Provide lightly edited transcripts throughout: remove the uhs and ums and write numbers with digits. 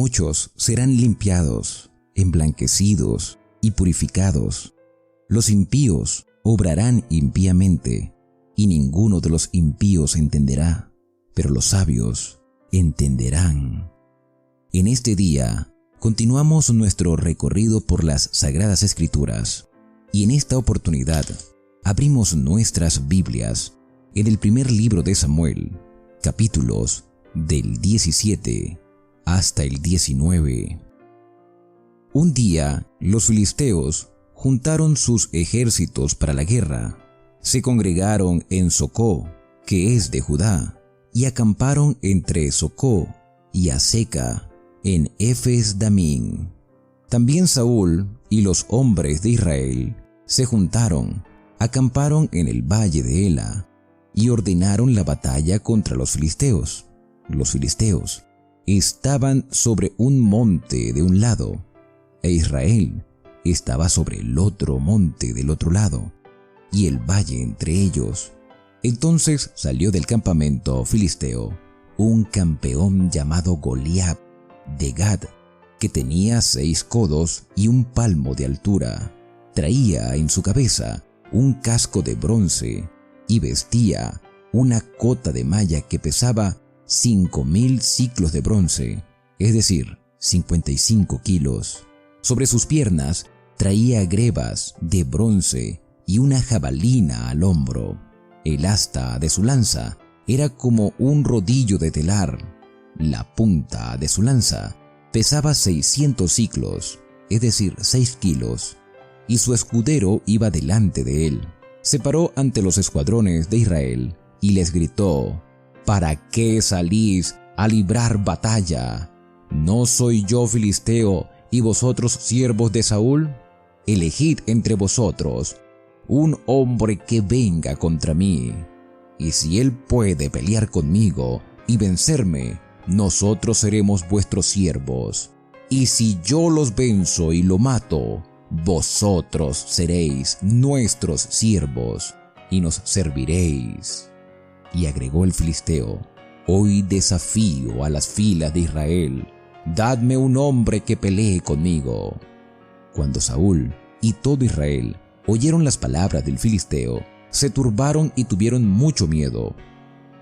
muchos serán limpiados, emblanquecidos y purificados. Los impíos obrarán impíamente, y ninguno de los impíos entenderá, pero los sabios entenderán. En este día continuamos nuestro recorrido por las Sagradas Escrituras, y en esta oportunidad abrimos nuestras Biblias en el primer libro de Samuel, capítulos del 17 hasta el 19. Un día los filisteos juntaron sus ejércitos para la guerra. Se congregaron en Socó, que es de Judá, y acamparon entre Socó y Azeca, en Efes-Damín. También Saúl y los hombres de Israel se juntaron, acamparon en el valle de Ela, y ordenaron la batalla contra los filisteos. Los filisteos estaban sobre un monte de un lado, e Israel estaba sobre el otro monte del otro lado, y el valle entre ellos. Entonces salió del campamento filisteo un campeón llamado Goliat de Gad, que tenía 6 codos y 1 palmo de altura. Traía en su cabeza un casco de bronce y vestía una cota de malla que pesaba 5,000 siclos de bronce, es decir, 55 kilos. Sobre sus piernas traía grebas de bronce y una jabalina al hombro. El asta de su lanza era como un rodillo de telar. La punta de su lanza pesaba 600 siclos, es decir, 6 kilos, y su escudero iba delante de él. Se paró ante los escuadrones de Israel y les gritó: ¿Para qué salís a librar batalla? ¿No soy yo filisteo y vosotros siervos de Saúl? Elegid entre vosotros un hombre que venga contra mí, y si él puede pelear conmigo y vencerme, nosotros seremos vuestros siervos, y si yo los venzo y lo mato, vosotros seréis nuestros siervos y nos serviréis. Y agregó el filisteo: Hoy desafío a las filas de Israel, dadme un hombre que pelee conmigo. Cuando Saúl y todo Israel oyeron las palabras del filisteo, se turbaron y tuvieron mucho miedo.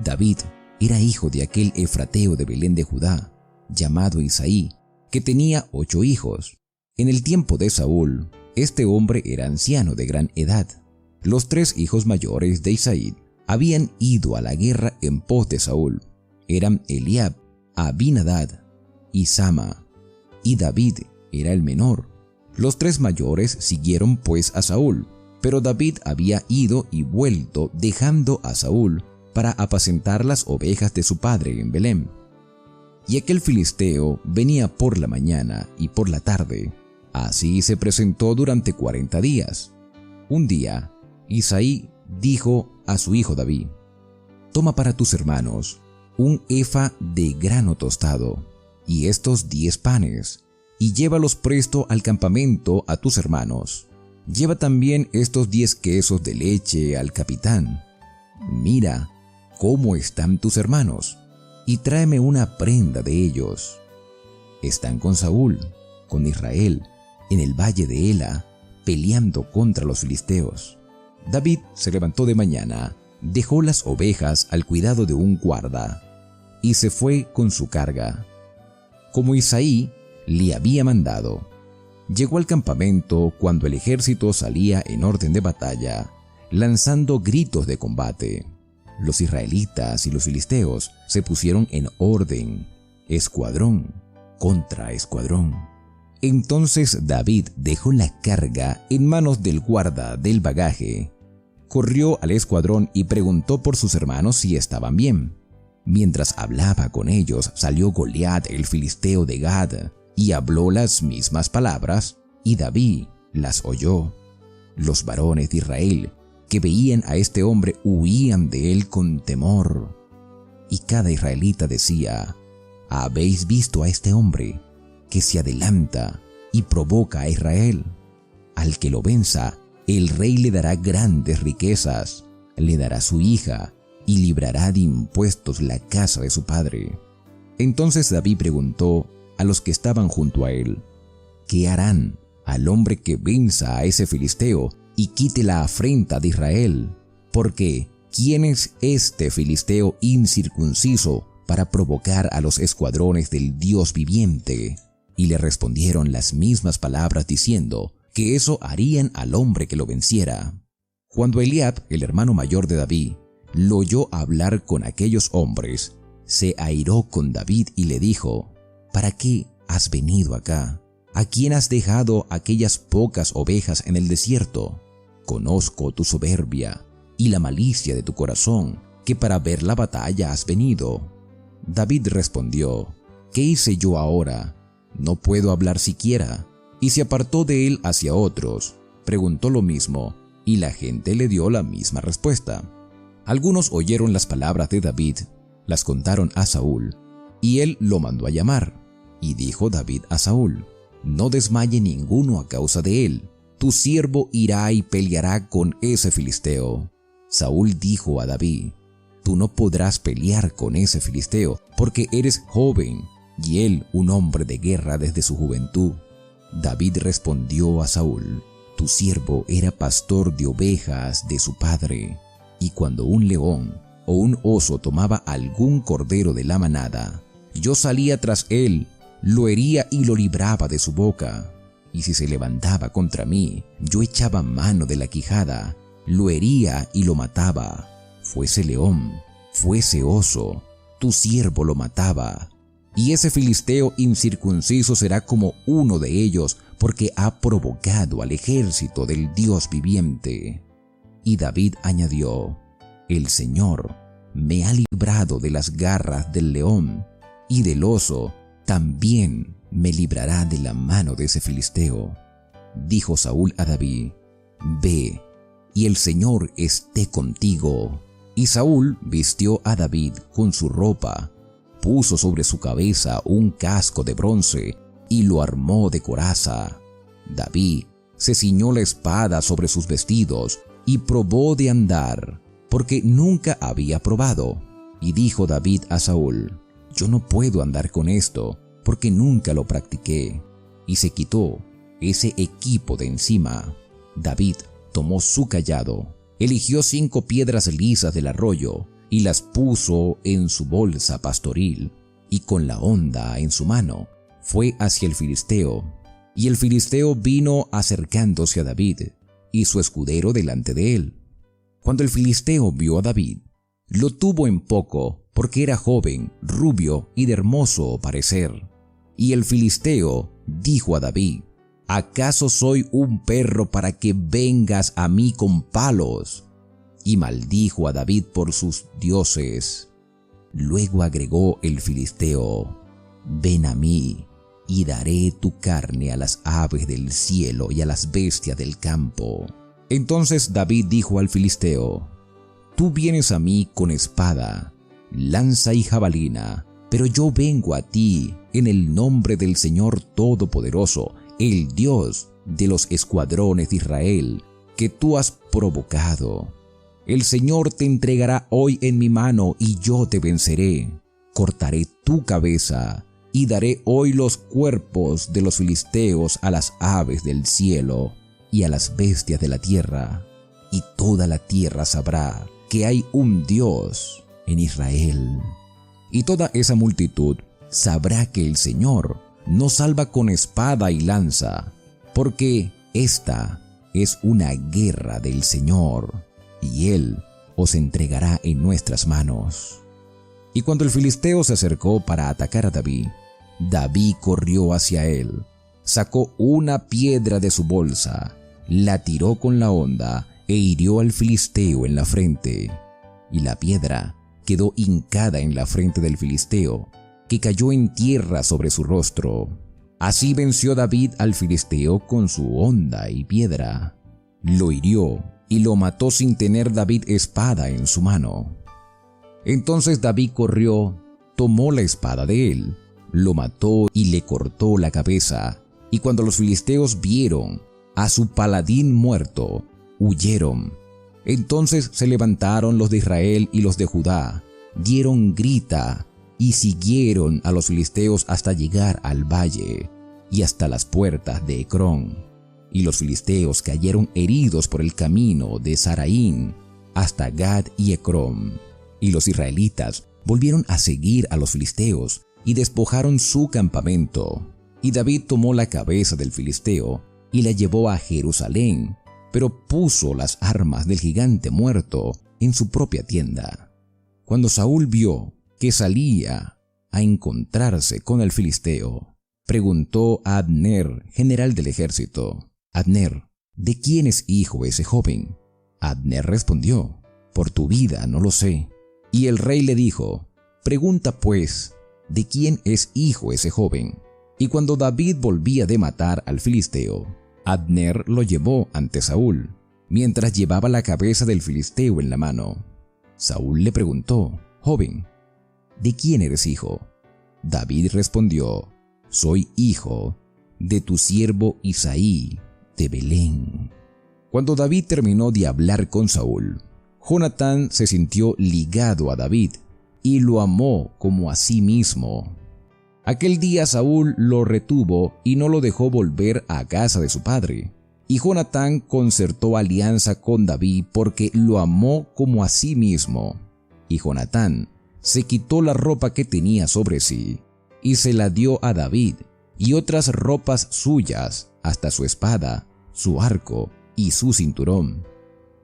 David era hijo de aquel efrateo de Belén de Judá, llamado Isaí, que tenía 8 hijos. En el tiempo de Saúl, este hombre era anciano de gran edad. Los 3 hijos mayores de Isaí habían ido a la guerra en pos de Saúl. Eran Eliab, Abinadab y Sama, y David era el menor. Los 3 mayores siguieron pues a Saúl, pero David había ido y vuelto dejando a Saúl para apacentar las ovejas de su padre en Belén. Y aquel filisteo venía por la mañana y por la tarde. Así se presentó durante 40 días. Un día, Isaí dijo a su hijo David: Toma para tus hermanos un efa de grano tostado y estos 10 panes, y llévalos presto al campamento a tus hermanos. Lleva también estos 10 quesos de leche al capitán. Mira cómo están tus hermanos, y tráeme una prenda de ellos. Están con Saúl, con Israel, en el valle de Ela, peleando contra los filisteos. David se levantó de mañana, dejó las ovejas al cuidado de un guarda, y se fue con su carga, como Isaí le había mandado. Llegó al campamento cuando el ejército salía en orden de batalla, lanzando gritos de combate. Los israelitas y los filisteos se pusieron en orden, escuadrón contra escuadrón. Entonces David dejó la carga en manos del guarda del bagaje, corrió al escuadrón y preguntó por sus hermanos si estaban bien. Mientras hablaba con ellos, salió Goliat el filisteo de Gad, y habló las mismas palabras, y David las oyó. Los varones de Israel que veían a este hombre huían de él con temor. Y cada israelita decía: ¿habéis visto a este hombre que se adelanta y provoca a Israel? Al que lo venza, el rey le dará grandes riquezas, le dará su hija y librará de impuestos la casa de su padre. Entonces David preguntó a los que estaban junto a él: ¿qué harán al hombre que venza a ese filisteo y quite la afrenta de Israel? Porque ¿quién es este filisteo incircunciso para provocar a los escuadrones del Dios viviente? Y le respondieron las mismas palabras, diciendo que eso harían al hombre que lo venciera. Cuando Eliab, el hermano mayor de David, lo oyó hablar con aquellos hombres, se airó con David y le dijo: ¿para qué has venido acá? ¿A quién has dejado aquellas pocas ovejas en el desierto? Conozco tu soberbia y la malicia de tu corazón, que para ver la batalla has venido. David respondió: ¿qué hice yo ahora? No puedo hablar siquiera. Y se apartó de él hacia otros. Preguntó lo mismo, y la gente le dio la misma respuesta. Algunos oyeron las palabras de David, las contaron a Saúl, y él lo mandó a llamar. Y dijo David a Saúl: no desmaye ninguno a causa de él. Tu siervo irá y peleará con ese filisteo. Saúl dijo a David: tú no podrás pelear con ese filisteo, porque eres joven, y él un hombre de guerra desde su juventud. David respondió a Saúl: tu siervo era pastor de ovejas de su padre, y cuando un león o un oso tomaba algún cordero de la manada, yo salía tras él, lo hería y lo libraba de su boca. Y si se levantaba contra mí, yo echaba mano de la quijada, lo hería y lo mataba. Fuese león, fuese oso, tu siervo lo mataba. Y ese filisteo incircunciso será como uno de ellos, porque ha provocado al ejército del Dios viviente. Y David añadió: el Señor me ha librado de las garras del león, y del oso también me librará de la mano de ese filisteo. Dijo Saúl a David: ve, y el Señor esté contigo. Y Saúl vistió a David con su ropa, puso sobre su cabeza un casco de bronce y lo armó de coraza. David se ciñó la espada sobre sus vestidos y probó de andar, porque nunca había probado. Y dijo David a Saúl: yo no puedo andar con esto, porque nunca lo practiqué. Y se quitó ese equipo de encima. David tomó su cayado, eligió 5 piedras lisas del arroyo y las puso en su bolsa pastoril, y con la honda en su mano fue hacia el filisteo. Y el filisteo vino acercándose a David, y su escudero delante de él. Cuando el filisteo vio a David, lo tuvo en poco, porque era joven, rubio y de hermoso parecer. Y el filisteo dijo a David: ¿acaso soy un perro para que vengas a mí con palos? Y maldijo a David por sus dioses. Luego agregó el filisteo: ven a mí, y daré tu carne a las aves del cielo y a las bestias del campo. Entonces David dijo al filisteo: tú vienes a mí con espada, lanza y jabalina, pero yo vengo a ti en el nombre del Señor Todopoderoso, el Dios de los escuadrones de Israel, que tú has provocado. El Señor te entregará hoy en mi mano y yo te venceré. Cortaré tu cabeza y daré hoy los cuerpos de los filisteos a las aves del cielo y a las bestias de la tierra. Y toda la tierra sabrá que hay un Dios en Israel. Y toda esa multitud sabrá que el Señor no salva con espada y lanza, porque esta es una guerra del Señor, y Él os entregará en nuestras manos. Y cuando el filisteo se acercó para atacar a David, David corrió hacia él, sacó una piedra de su bolsa, la tiró con la honda e hirió al filisteo en la frente. Y la piedra quedó hincada en la frente del filisteo, que cayó en tierra sobre su rostro. Así venció David al filisteo con su honda y piedra. Lo hirió y lo mató sin tener David espada en su mano. Entonces David corrió, tomó la espada de él, lo mató y le cortó la cabeza. Y cuando los filisteos vieron a su paladín muerto, huyeron. Entonces se levantaron los de Israel y los de Judá, dieron grita y siguieron a los filisteos hasta llegar al valle y hasta las puertas de Ecrón. Y los filisteos cayeron heridos por el camino de Saraín hasta Gad y Ecrón. Y los israelitas volvieron a seguir a los filisteos y despojaron su campamento. Y David tomó la cabeza del filisteo y la llevó a Jerusalén, pero puso las armas del gigante muerto en su propia tienda. Cuando Saúl vio que salía a encontrarse con el filisteo, preguntó a Abner, general del ejército: Abner, ¿de quién es hijo ese joven? Abner respondió: por tu vida no lo sé. Y el rey le dijo: pregunta pues, ¿de quién es hijo ese joven? Y cuando David volvía de matar al filisteo, Abner lo llevó ante Saúl, mientras llevaba la cabeza del filisteo en la mano. Saúl le preguntó: joven, ¿de quién eres hijo? David respondió: soy hijo de tu siervo Isaí de Belén. Cuando David terminó de hablar con Saúl, Jonatán se sintió ligado a David y lo amó como a sí mismo. Aquel día Saúl lo retuvo y no lo dejó volver a casa de su padre. Y Jonatán concertó alianza con David porque lo amó como a sí mismo. Y Jonatán se quitó la ropa que tenía sobre sí y se la dio a David, y otras ropas suyas, hasta su espada, su arco y su cinturón.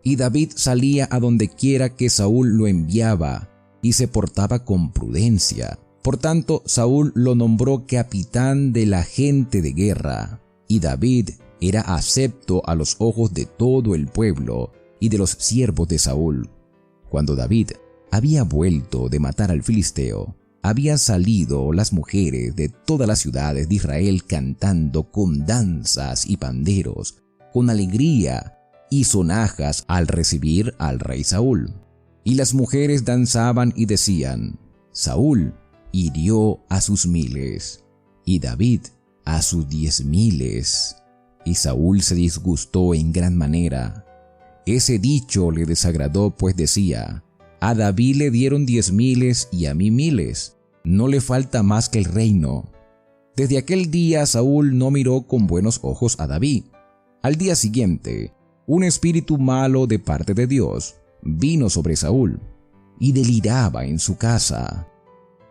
Y David salía a donde quiera que Saúl lo enviaba y se portaba con prudencia. Por tanto, Saúl lo nombró capitán de la gente de guerra, y David era acepto a los ojos de todo el pueblo y de los siervos de Saúl. Cuando David había vuelto de matar al filisteo, habían salido las mujeres de todas las ciudades de Israel cantando con danzas y panderos, con alegría y sonajas al recibir al rey Saúl. Y las mujeres danzaban y decían: Saúl hirió a sus miles, y David a sus 10,000. Y Saúl se disgustó en gran manera. Ese dicho le desagradó, pues decía: a David le dieron 10,000 y a mí 1,000. No le falta más que el reino. Desde aquel día Saúl no miró con buenos ojos a David. Al día siguiente, un espíritu malo de parte de Dios vino sobre Saúl y deliraba en su casa.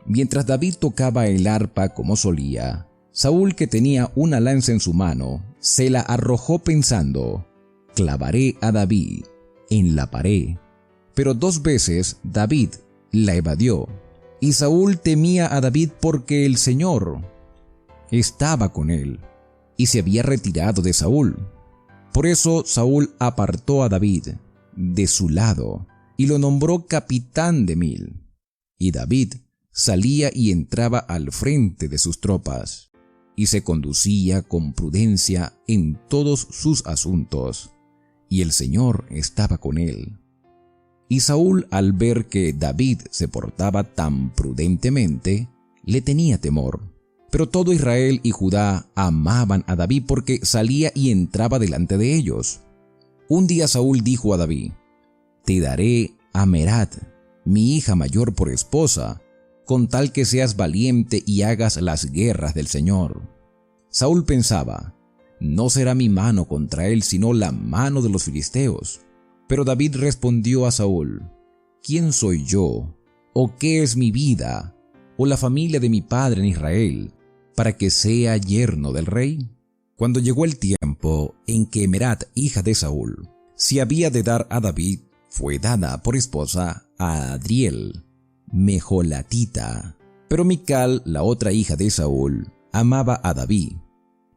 Mientras David tocaba el arpa como solía, Saúl, que tenía una lanza en su mano, se la arrojó pensando: clavaré a David en la pared. Pero 2 veces David la evadió, y Saúl temía a David porque el Señor estaba con él y se había retirado de Saúl. Por eso Saúl apartó a David de su lado y lo nombró capitán de 1000. Y David salía y entraba al frente de sus tropas, y se conducía con prudencia en todos sus asuntos, y el Señor estaba con él. Y Saúl, al ver que David se portaba tan prudentemente, le tenía temor. Pero todo Israel y Judá amaban a David porque salía y entraba delante de ellos. Un día Saúl dijo a David: te daré a Merat, mi hija mayor, por esposa, con tal que seas valiente y hagas las guerras del Señor. Saúl pensaba: no será mi mano contra él, sino la mano de los filisteos. Pero David respondió a Saúl: ¿quién soy yo? ¿O qué es mi vida? ¿O la familia de mi padre en Israel, para que sea yerno del rey? Cuando llegó el tiempo en que Merat, hija de Saúl, se había de dar a David, fue dada por esposa a Adriel, Mejolatita. Pero Mical, la otra hija de Saúl, amaba a David.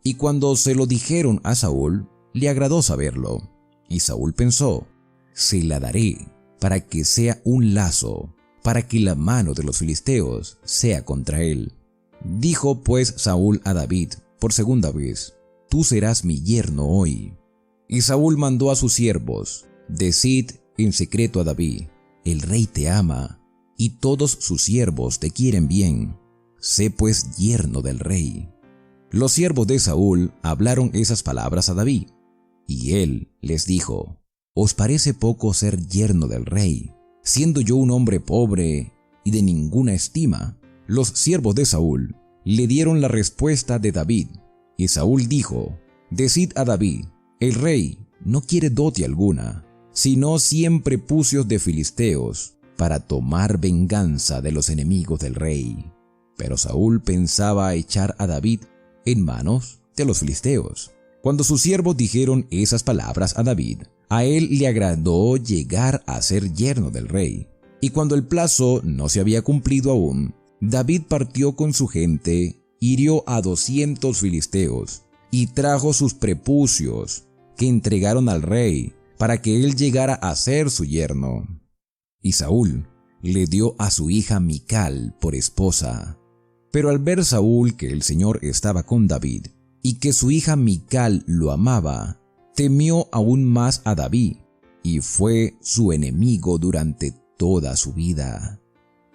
Y cuando se lo dijeron a Saúl, le agradó saberlo. Y Saúl pensó: se la daré para que sea un lazo, para que la mano de los filisteos sea contra él. Dijo pues Saúl a David por segunda vez: tú serás mi yerno hoy. Y Saúl mandó a sus siervos: decid en secreto a David: el rey te ama, y todos sus siervos te quieren bien. Sé pues yerno del rey. Los siervos de Saúl hablaron esas palabras a David, y él les dijo: ¿os parece poco ser yerno del rey, siendo yo un hombre pobre y de ninguna estima? los siervos de Saúl le dieron la respuesta de David, y Saúl dijo: «Decid a David, el rey no quiere dote alguna, sino 100 prepucios de filisteos, para tomar venganza de los enemigos del rey». Pero Saúl pensaba echar a David en manos de los filisteos. Cuando sus siervos dijeron esas palabras a David, a él le agradó llegar a ser yerno del rey. Y cuando el plazo no se había cumplido aún, David partió con su gente, hirió a 200 filisteos y trajo sus prepucios, que entregaron al rey para que él llegara a ser su yerno. Y Saúl le dio a su hija Mical por esposa. Pero al ver Saúl que el Señor estaba con David y que su hija Mical lo amaba, temió aún más a David y fue su enemigo durante toda su vida.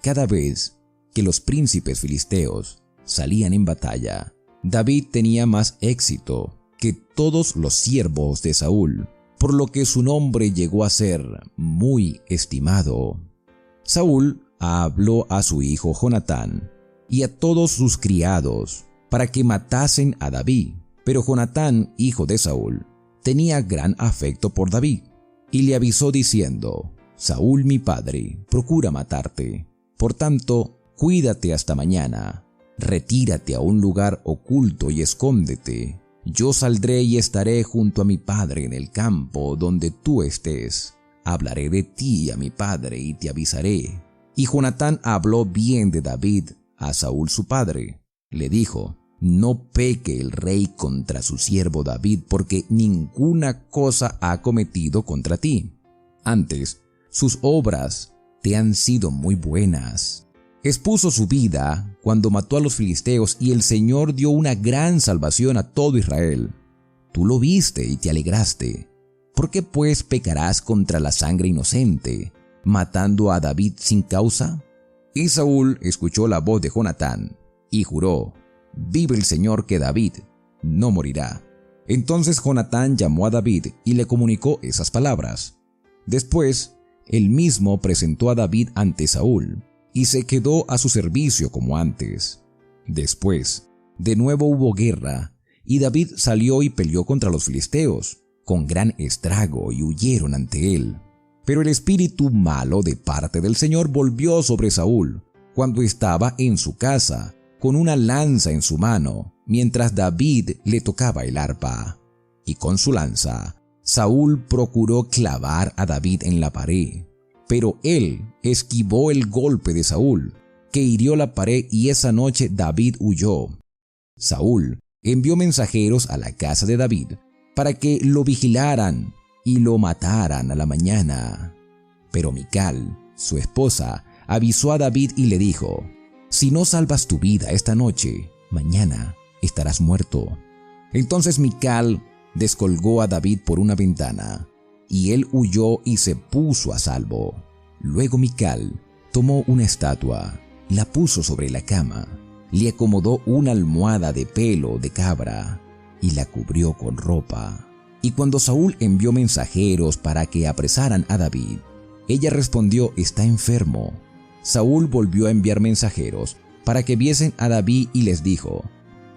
Cada vez que los príncipes filisteos salían en batalla, David tenía más éxito que todos los siervos de Saúl, por lo que su nombre llegó a ser muy estimado. Saúl habló a su hijo Jonatán y a todos sus criados para que matasen a David, pero Jonatán, hijo de Saúl, tenía gran afecto por David y le avisó diciendo: «Saúl mi padre procura matarte, por tanto cuídate hasta mañana, retírate a un lugar oculto y escóndete. Yo saldré y estaré junto a mi padre en el campo donde tú estés. Hablaré de ti a mi padre y te avisaré». Y Jonatán habló bien de David a Saúl su padre. Le dijo: «No peque el rey contra su siervo David, porque ninguna cosa ha cometido contra ti. Antes, sus obras te han sido muy buenas. Expuso su vida cuando mató a los filisteos y el Señor dio una gran salvación a todo Israel. Tú lo viste y te alegraste. ¿Por qué pues pecarás contra la sangre inocente, matando a David sin causa?» Y Saúl escuchó la voz de Jonatán y juró: «Vive el Señor que David no morirá». Entonces Jonatán llamó a David y le comunicó esas palabras. Después, él mismo presentó a David ante Saúl y se quedó a su servicio como antes. Después, de nuevo hubo guerra y David salió y peleó contra los filisteos con gran estrago y huyeron ante él. Pero el espíritu malo de parte del Señor volvió sobre Saúl cuando estaba en su casa con una lanza en su mano, mientras David le tocaba el arpa. Y con su lanza, Saúl procuró clavar a David en la pared, pero él esquivó el golpe de Saúl, que hirió la pared, y esa noche David huyó. Saúl envió mensajeros a la casa de David para que lo vigilaran y lo mataran a la mañana. Pero Mical, su esposa, avisó a David y le dijo: «Si no salvas tu vida esta noche, mañana estarás muerto». Entonces Mical descolgó a David por una ventana, y él huyó y se puso a salvo. Luego Mical tomó una estatua, la puso sobre la cama, le acomodó una almohada de pelo de cabra y la cubrió con ropa. Y cuando Saúl envió mensajeros para que apresaran a David, ella respondió: «Está enfermo». Saúl volvió a enviar mensajeros para que viesen a David y les dijo: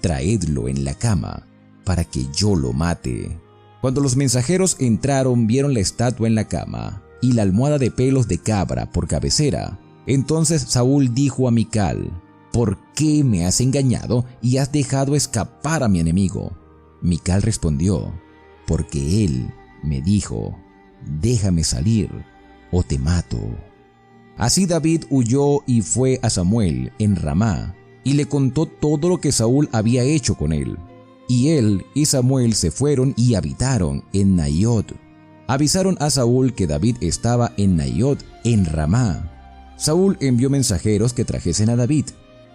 «Traedlo en la cama para que yo lo mate». Cuando los mensajeros entraron, vieron la estatua en la cama y la almohada de pelos de cabra por cabecera. Entonces Saúl dijo a Mical: «¿Por qué me has engañado y has dejado escapar a mi enemigo?». Mical respondió: «Porque él me dijo: déjame salir o te mato». Así David huyó y fue a Samuel en Ramá y le contó todo lo que Saúl había hecho con él. Y él y Samuel se fueron y habitaron en Naiot. Avisaron a Saúl que David estaba en Naiot, en Ramá. Saúl envió mensajeros que trajesen a David.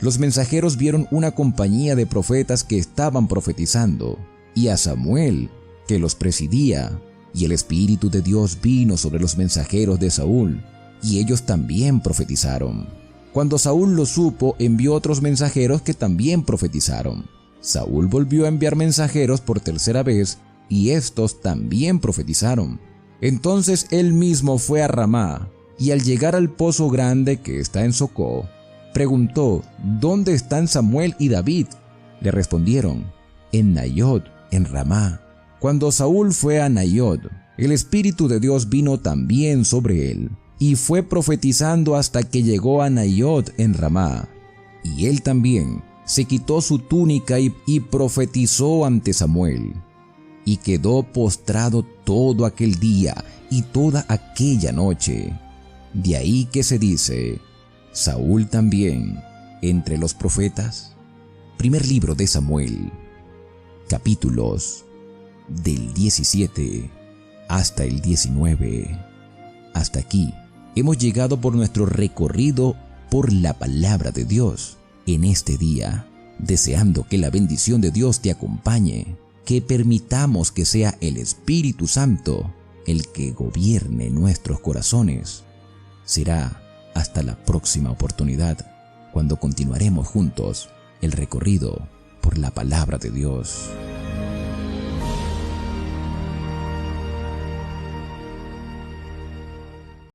Los mensajeros vieron una compañía de profetas que estaban profetizando, y a Samuel, que los presidía, y el Espíritu de Dios vino sobre los mensajeros de Saúl, y ellos también profetizaron. Cuando Saúl lo supo, envió otros mensajeros que también profetizaron. Saúl volvió a enviar mensajeros por tercera vez, y estos también profetizaron. Entonces él mismo fue a Ramá, y al llegar al pozo grande que está en Socó, preguntó: ¿Dónde están Samuel y David? Le respondieron: en Naiot, en Ramá. Cuando Saúl fue a Naiot, el Espíritu de Dios vino también sobre él, y fue profetizando hasta que llegó a Naiot en Ramá. Y él también se quitó su túnica y profetizó ante Samuel. Y quedó postrado todo aquel día y toda aquella noche. De ahí que se dice: Saúl también entre los profetas. Primer libro de Samuel, capítulos del 17 hasta el 19. Hasta aquí hemos llegado por nuestro recorrido por la palabra de Dios en este día, deseando que la bendición de Dios te acompañe, que permitamos que sea el Espíritu Santo el que gobierne nuestros corazones. Será hasta la próxima oportunidad, cuando continuaremos juntos el recorrido por la palabra de Dios.